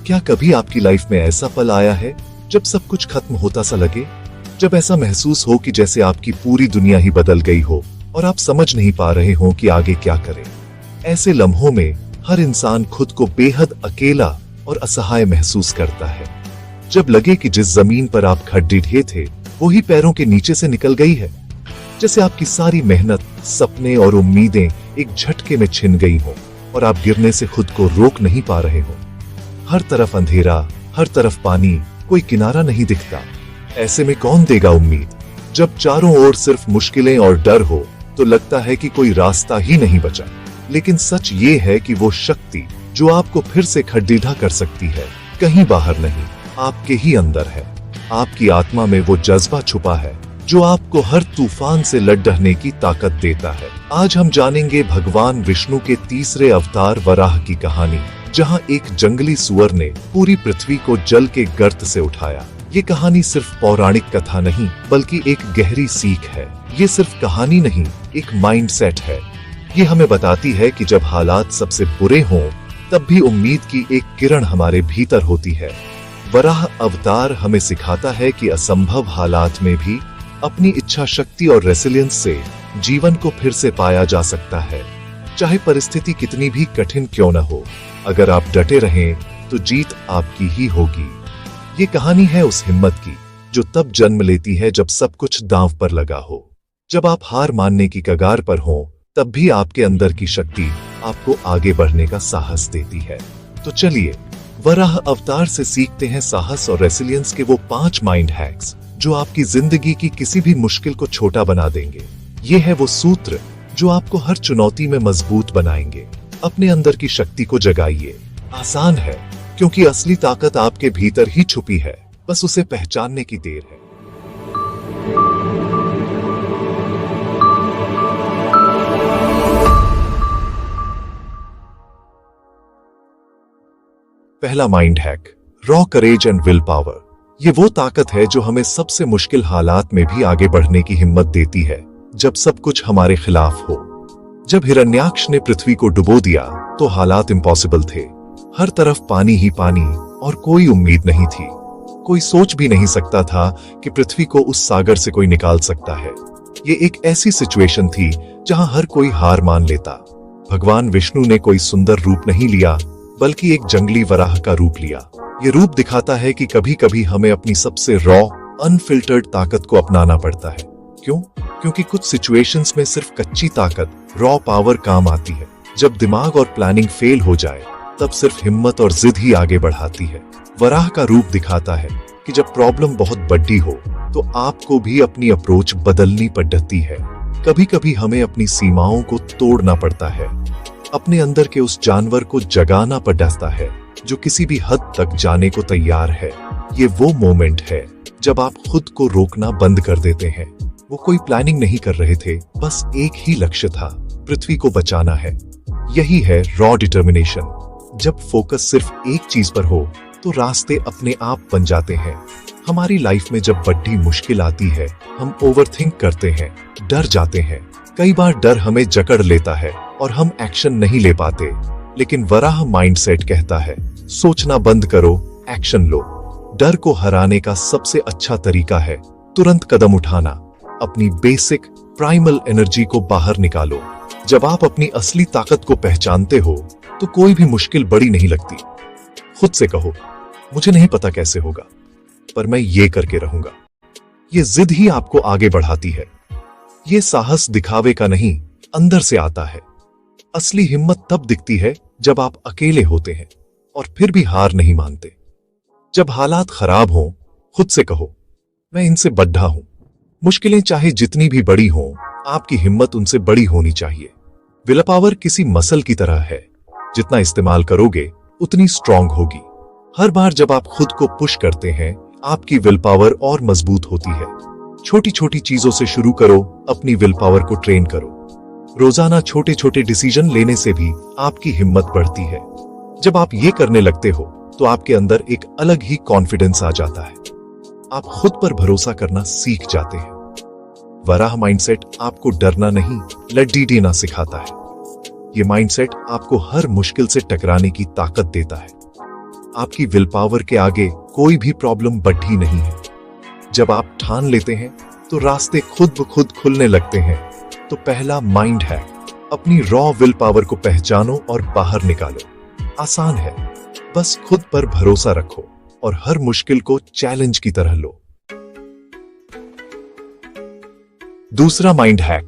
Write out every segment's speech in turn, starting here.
क्या कभी आपकी लाइफ में ऐसा पल आया है जब सब कुछ खत्म होता सा लगे, जब ऐसा महसूस हो कि जैसे आपकी पूरी दुनिया ही बदल गई हो और आप समझ नहीं पा रहे हो कि आगे क्या करें? ऐसे लम्हों में हर इंसान खुद को बेहद अकेला और असहाय महसूस करता है। जब लगे कि जिस जमीन पर आप खड्डे ढे थे वो ही पैरों के नीचे से निकल गई है, जैसे आपकी सारी मेहनत, सपने और उम्मीदें एक झटके में छिन गई हो और आप गिरने से खुद को रोक नहीं पा रहे हो। हर तरफ अंधेरा, हर तरफ पानी, कोई किनारा नहीं दिखता। ऐसे में कौन देगा उम्मीद? जब चारों ओर सिर्फ मुश्किलें और डर हो तो लगता है कि कोई रास्ता ही नहीं बचा। लेकिन सच ये है कि वो शक्ति जो आपको फिर से खड्डीढा कर सकती है कहीं बाहर नहीं, आपके ही अंदर है। आपकी आत्मा में वो जज्बा छुपा है जो आपको हर तूफान से लड़ डरने की ताकत देता है। आज हम जानेंगे भगवान विष्णु के तीसरे अवतार वराह की कहानी, जहां एक जंगली सुअर ने पूरी पृथ्वी को जल के गर्त से उठाया। ये कहानी सिर्फ पौराणिक कथा नहीं बल्कि एक गहरी सीख है। ये सिर्फ कहानी नहीं, एक माइंडसेट है। ये हमें बताती है कि जब हालात सबसे बुरे हों तब भी उम्मीद की एक किरण हमारे भीतर होती है। वराह अवतार हमें सिखाता है कि असंभव हालात में भी अपनी इच्छा शक्ति और रेसिलियंस से जीवन को फिर से पाया जा सकता है। चाहे परिस्थिति कितनी भी कठिन क्यों न हो, अगर आप डटे रहें तो जीत आपकी ही होगी। ये कहानी है उस हिम्मत की जो तब जन्म लेती है जब सब कुछ दांव पर लगा हो। जब आप हार मानने की कगार पर हो तब भी आपके अंदर की शक्ति आपको आगे बढ़ने का साहस देती है। तो चलिए वराह अवतार से सीखते हैं साहस और रेसिलियंस के वो 5 माइंड हैक्स जो आपकी जिंदगी की किसी भी मुश्किल को छोटा बना देंगे। ये है वो सूत्र जो आपको हर चुनौती में मजबूत बनाएंगे। अपने अंदर की शक्ति को जगाइए। आसान है क्योंकि असली ताकत आपके भीतर ही छुपी है, बस उसे पहचानने की देर है। पहला mind hack, raw courage and will power. ये वो ताकत है जो हमें सबसे मुश्किल हालात में भी आगे बढ़ने की हिम्मत देती है जब सब कुछ हमारे खिलाफ हो। जब हिरण्याक्ष ने पृथ्वी को डुबो दिया तो हालात इम्पॉसिबल थे। हर तरफ पानी ही पानी और कोई उम्मीद नहीं थी। कोई सोच भी नहीं सकता था कि पृथ्वी को उस सागर से कोई निकाल सकता है। ये एक ऐसी सिचुएशन थी जहां हर कोई हार मान लेता। भगवान विष्णु ने कोई सुंदर रूप नहीं लिया बल्कि एक जंगली वराह का रूप लिया। ये रूप दिखाता है कि कभी कभी हमें अपनी सबसे रॉ, अनफिल्टर्ड ताकत को अपनाना पड़ता है। क्यों? क्योंकि कुछ सिचुएशंस में सिर्फ कच्ची ताकत, रॉ पावर काम आती है। जब दिमाग और प्लानिंग फेल हो जाए तब सिर्फ हिम्मत और जिद ही आगे बढ़ाती है। वराह का रूप दिखाता है कि जब प्रॉब्लम बहुत बड़ी हो तो आपको भी अपनी अप्रोच बदलनी पड़ती है। कभी कभी हमें अपनी सीमाओं को तोड़ना पड़ता है। अपने अंदर के उस जानवर को जगाना पड़ता है जो किसी भी हद तक जाने को तैयार है। ये वो मोमेंट है जब आप खुद को रोकना बंद कर देते हैं। वो कोई प्लानिंग नहीं कर रहे थे, बस एक ही लक्ष्य था, पृथ्वी को बचाना है। यही है रॉ डिटर्मिनेशन। जब फोकस सिर्फ एक चीज पर हो तो रास्ते अपने आप बन जाते हैं। हमारी लाइफ में जब बड़ी मुश्किल आती है हम ओवरथिंक करते हैं, डर जाते हैं। कई बार डर हमें जकड़ लेता है और हम एक्शन नहीं ले पाते। लेकिन वराह माइंडसेट कहता है, सोचना बंद करो, एक्शन लो। डर को हराने का सबसे अच्छा तरीका है तुरंत कदम उठाना। अपनी बेसिक प्राइमल एनर्जी को बाहर निकालो। जब आप अपनी असली ताकत को पहचानते हो तो कोई भी मुश्किल बड़ी नहीं लगती। खुद से कहो, मुझे नहीं पता कैसे होगा, पर मैं ये करके रहूंगा। ये जिद ही आपको आगे बढ़ाती है। ये साहस दिखावे का नहीं, अंदर से आता है। असली हिम्मत तब दिखती है जब आप अकेले होते हैं और फिर भी हार नहीं मानते। जब हालात खराब हों, खुद से कहो, मैं इनसे बड्ढा हूं। मुश्किलें चाहे जितनी भी बड़ी हों, आपकी हिम्मत उनसे बड़ी होनी चाहिए। विल पावर किसी मसल की तरह है, जितना इस्तेमाल करोगे उतनी स्ट्रांग होगी। हर बार जब आप खुद को पुश करते हैं, आपकी विल पावर और मजबूत होती है। छोटी छोटी चीजों से शुरू करो, अपनी विल पावर को ट्रेन करो। रोजाना छोटे छोटे डिसीजन लेने से भी आपकी हिम्मत बढ़ती है। जब आप ये करने लगते हो तो आपके अंदर एक अलग ही कॉन्फिडेंस आ जाता है। आप खुद पर भरोसा करना सीख जाते हैं। वराह माइंडसेट आपको डरना नहीं, लड़ना सिखाता है। ये माइंडसेट आपको हर मुश्किल से टकराने की ताकत देता है। आपकी विल पावर के आगे कोई भी प्रॉब्लम बढ़ी नहीं है। जब आप ठान लेते हैं तो रास्ते खुद ब खुद खुलने लगते हैं। तो पहला माइंड है, अपनी रॉ विल पावर को पहचानो और बाहर निकालो। आसान है, बस खुद पर भरोसा रखो और हर मुश्किल को चैलेंज की तरह लो। दूसरा माइंड हैक,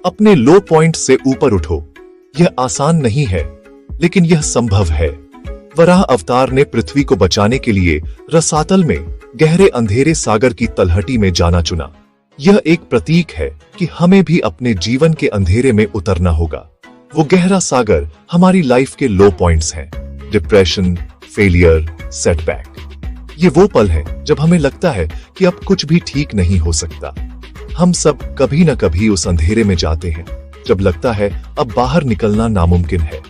अपने लो पॉइंट से ऊपर उठो। यह आसान नहीं है, लेकिन यह संभव है। वराह अवतार ने पृथ्वी को बचाने के लिए रसातल में गहरे अंधेरे सागर की तलहटी में जाना चुना। यह एक प्रतीक है कि हमें भी अपने जीवन के अंधेरे में उतरना होगा। वो गहरा सागर हमारी लाइफ के लो पॉइंट्स हैं, डिप्रेशन, फेलियर, सेटबैक। ये वो पल है जब हमें लगता है कि अब कुछ भी ठीक नहीं हो सकता। हम सब कभी न कभी उस अंधेरे में जाते हैं जब लगता है अब बाहर निकलना नामुमकिन है।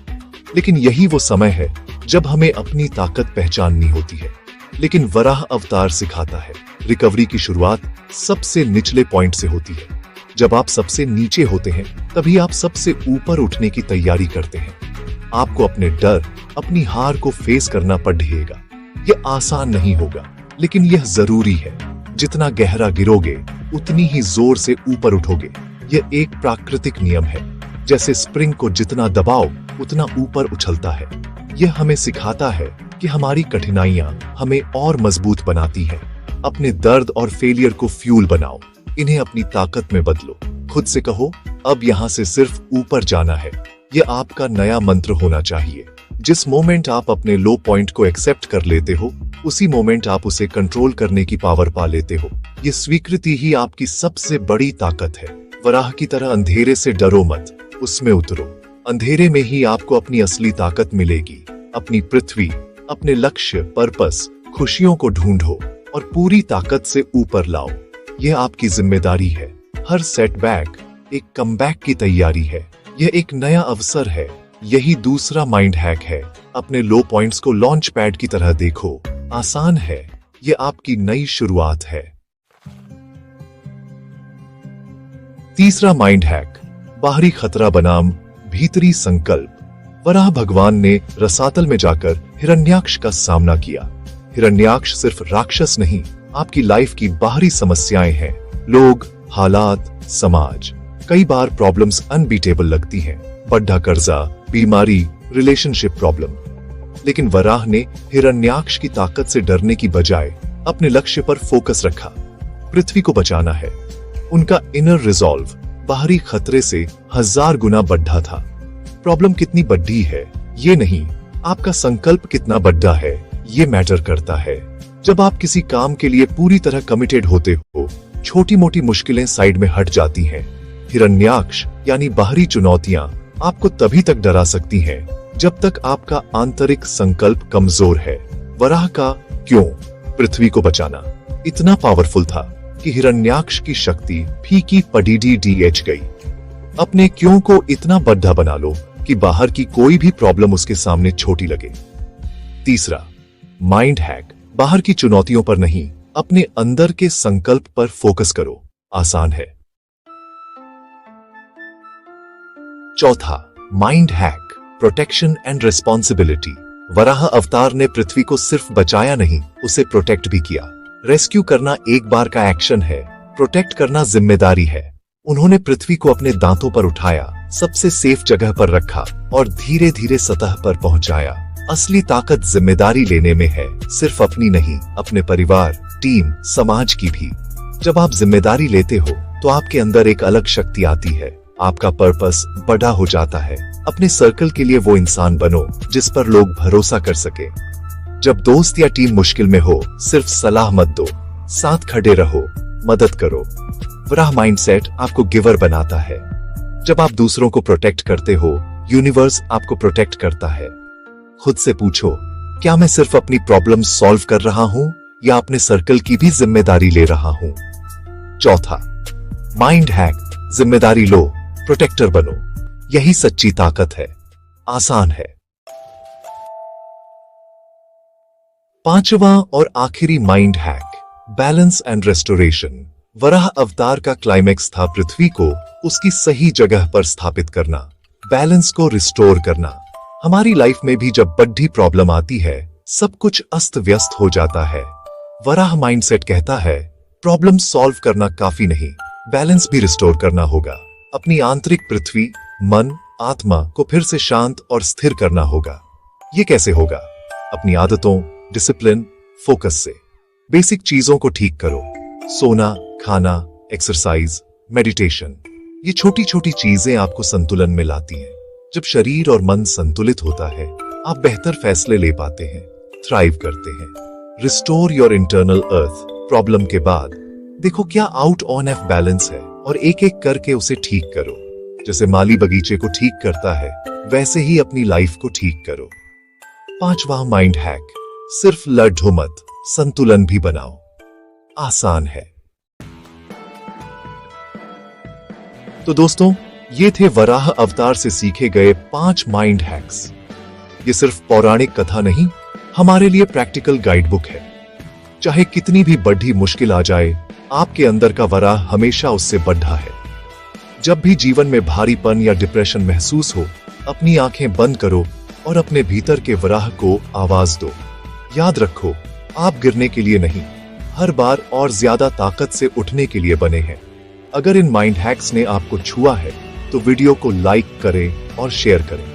लेकिन यही वो समय है जब हमें अपनी ताकत पहचाननी होती है। लेकिन वराह अवतार सिखाता है, रिकवरी की शुरुआत सबसे निचले पॉइंट से होती है। जब आप सबसे नीचे होते हैं तभी आप सबसे ऊपर उठने की तैयारी करते हैं। आपको अपने डर, अपनी हार को फेस करना पड़ेगा। यह आसान नहीं होगा, लेकिन यह जरूरी है। जितना गहरा गिरोगे उतनी ही जोर से ऊपर उठोगे। यह एक प्राकृतिक नियम है, जैसे स्प्रिंग को जितना दबाओ उतना ऊपर उछलता है। यह हमें सिखाता है कि हमारी कठिनाइयां हमें और मजबूत बनाती हैं। अपने दर्द और फेलियर को फ्यूल बनाओ, इन्हें अपनी ताकत में बदलो। खुद से कहो, अब यहां से सिर्फ ऊपर जाना है। यह आपका नया मंत्र होना चाहिए। जिस मोमेंट आप अपने लो पॉइंट को एक्सेप्ट कर लेते हो, उसी मोमेंट आप उसे कंट्रोल करने की पावर पा लेते हो। ये स्वीकृति ही आपकी सबसे बड़ी ताकत है। वराह की तरह अंधेरे से डरो मत, उसमें उतरो। अंधेरे में ही आपको अपनी असली ताकत मिलेगी। अपनी पृथ्वी, अपने लक्ष्य, पर्पस, खुशियों को ढूंढो और पूरी ताकत से ऊपर लाओ। यह आपकी जिम्मेदारी है। हर सेटबैक एक कमबैक की तैयारी है। यह एक नया अवसर है। यही दूसरा माइंड हैक है। अपने लो पॉइंट्स को लॉन्च पैड की तरह देखो। आसान है, यह आपकी नई शुरुआत है। तीसरा माइंड हैक, बाहरी खतरा बनाम भीतरी संकल्प। वराह भगवान ने रसातल में जाकर हिरण्याक्ष का सामना किया। हिरण्याक्ष सिर्फ राक्षस नहीं, आपकी लाइफ की बाहरी समस्याएं हैं। लोग, हालात, समाज। कई बार प्रॉब्लम्स अनबीटेबल लगती हैं। बड़ा कर्जा, बीमारी, रिलेशनशिप प्रॉब्लम। लेकिन वराह ने हिरण्याक्ष की ताकत से डरने की बजाय अपने लक्ष्य पर फोकस रखा। पृथ्वी को बचाना है। उनका इनर रिजॉल्व बाहरी खतरे से 1000 गुना बढ़ा था। प्रॉब्लम कितनी बड़ी है ये नहीं, आपका संकल्प कितना बड़ा है ये मैटर करता है। जब आप किसी काम के लिए पूरी तरह कमिटेड होते हो, छोटी मोटी मुश्किलें साइड में हट जाती हैं। हिरण्याक्ष यानी बाहरी चुनौतियां आपको तभी तक डरा सकती हैं जब तक आपका आंतरिक संकल्प कमजोर है। वराह का क्यों पृथ्वी को बचाना इतना पावरफुल था कि हिरण्याक्ष की शक्ति फीकी पड़ी डीएच गई। अपने क्यों को इतना बड़ा बना लो कि बाहर की कोई भी प्रॉब्लम उसके सामने छोटी लगे। तीसरा माइंड हैक, बाहर की चुनौतियों पर नहीं, अपने अंदर के संकल्प पर फोकस करो। आसान है। चौथा mind hack, protection and responsibility. Varaha अवतार ने पृथ्वी को सिर्फ बचाया नहीं, उसे प्रोटेक्ट भी किया। रेस्क्यू करना एक बार का एक्शन है, प्रोटेक्ट करना जिम्मेदारी है। उन्होंने पृथ्वी को अपने दांतों पर उठाया, सबसे सेफ जगह पर रखा और धीरे धीरे सतह पर पहुंचाया। असली ताकत जिम्मेदारी लेने में है, सिर्फ अपनी नहीं, अपने परिवार, टीम, समाज की भी। जब आप जिम्मेदारी लेते हो तो आपके अंदर एक अलग शक्ति आती है। आपका पर्पस बड़ा हो जाता है। अपने सर्कल के लिए वो इंसान बनो जिस पर लोग भरोसा कर सके। जब दोस्त या टीम मुश्किल में हो, सिर्फ सलाह मत दो, साथ खड़े रहो, मदद करो। वराह माइंडसेट आपको गिवर बनाता है। जब आप दूसरों को प्रोटेक्ट करते हो, यूनिवर्स आपको प्रोटेक्ट करता है। खुद से पूछो, क्या मैं सिर्फ अपनी प्रॉब्लम सॉल्व कर रहा हूं या अपने सर्कल की भी जिम्मेदारी ले रहा हूं? चौथा माइंड हैक, जिम्मेदारी लो, प्रोटेक्टर बनो। यही सच्ची ताकत है। आसान है। पांचवा और आखिरी mind hack, balance and restoration. Varaha अवतार का क्लाइमेक्स था पृथ्वी को उसकी सही जगह पर स्थापित करना, बैलेंस को रिस्टोर करना। हमारी लाइफ में भी जब बड़ी प्रॉब्लम आती है, सब कुछ अस्त व्यस्त हो जाता है। वराह माइंडसेट कहता है प्रॉब्लम सॉल्व करना काफी नहीं, बैलेंस भी रिस्टोर करना होगा। अपनी आंतरिक पृथ्वी, मन, आत्मा को फिर से शांत और स्थिर करना होगा। ये कैसे होगा? अपनी आदतों, डिसिप्लिन, फोकस से। बेसिक चीजों को ठीक करो, सोना, खाना, एक्सरसाइज, मेडिटेशन। ये छोटी छोटी चीजें आपको संतुलन में लाती हैं। जब शरीर और मन संतुलित होता है, आप बेहतर फैसले ले पाते हैं, थ्राइव करते हैं। Restore your internal earth. Problem के बाद देखो क्या आउट ऑन एफ बैलेंस है और एक एक करके उसे ठीक करो। जैसे माली बगीचे को ठीक करता है, वैसे ही अपनी लाइफ को ठीक करो। 5वां माइंड हैक, सिर्फ लड़ो मत, संतुलन भी बनाओ। आसान है। तो दोस्तों, ये थे वराह अवतार से सीखे गए 5 माइंड हैक्स। ये सिर्फ पौराणिक कथा नहीं, हमारे लिए प्रैक्टिकल गाइडबुक है। चाहे कितनी भी बड़ी मुश्किल आ जाए, आपके अंदर का वराह हमेशा उससे बढ़ा है। जब भी जीवन में भारीपन या डिप्रेशन महसूस हो, अपनी आंखें बंद करो और अपने भीतर के वराह को आवाज दो। याद रखो, आप गिरने के लिए नहीं, हर बार और ज्यादा ताकत से उठने के लिए बने हैं। अगर इन माइंड हैक्स ने आपको छुआ है तो वीडियो को लाइक करें और शेयर करें।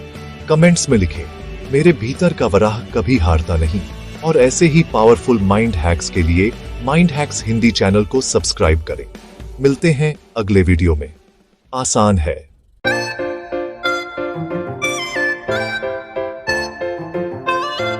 कमेंट्स में लिखें, मेरे भीतर का वराह कभी हारता नहीं। और ऐसे ही पावरफुल माइंड हैक्स के लिए माइंड हैक्स हिंदी चैनल को सब्सक्राइब करें। मिलते हैं अगले वीडियो में। आसान है।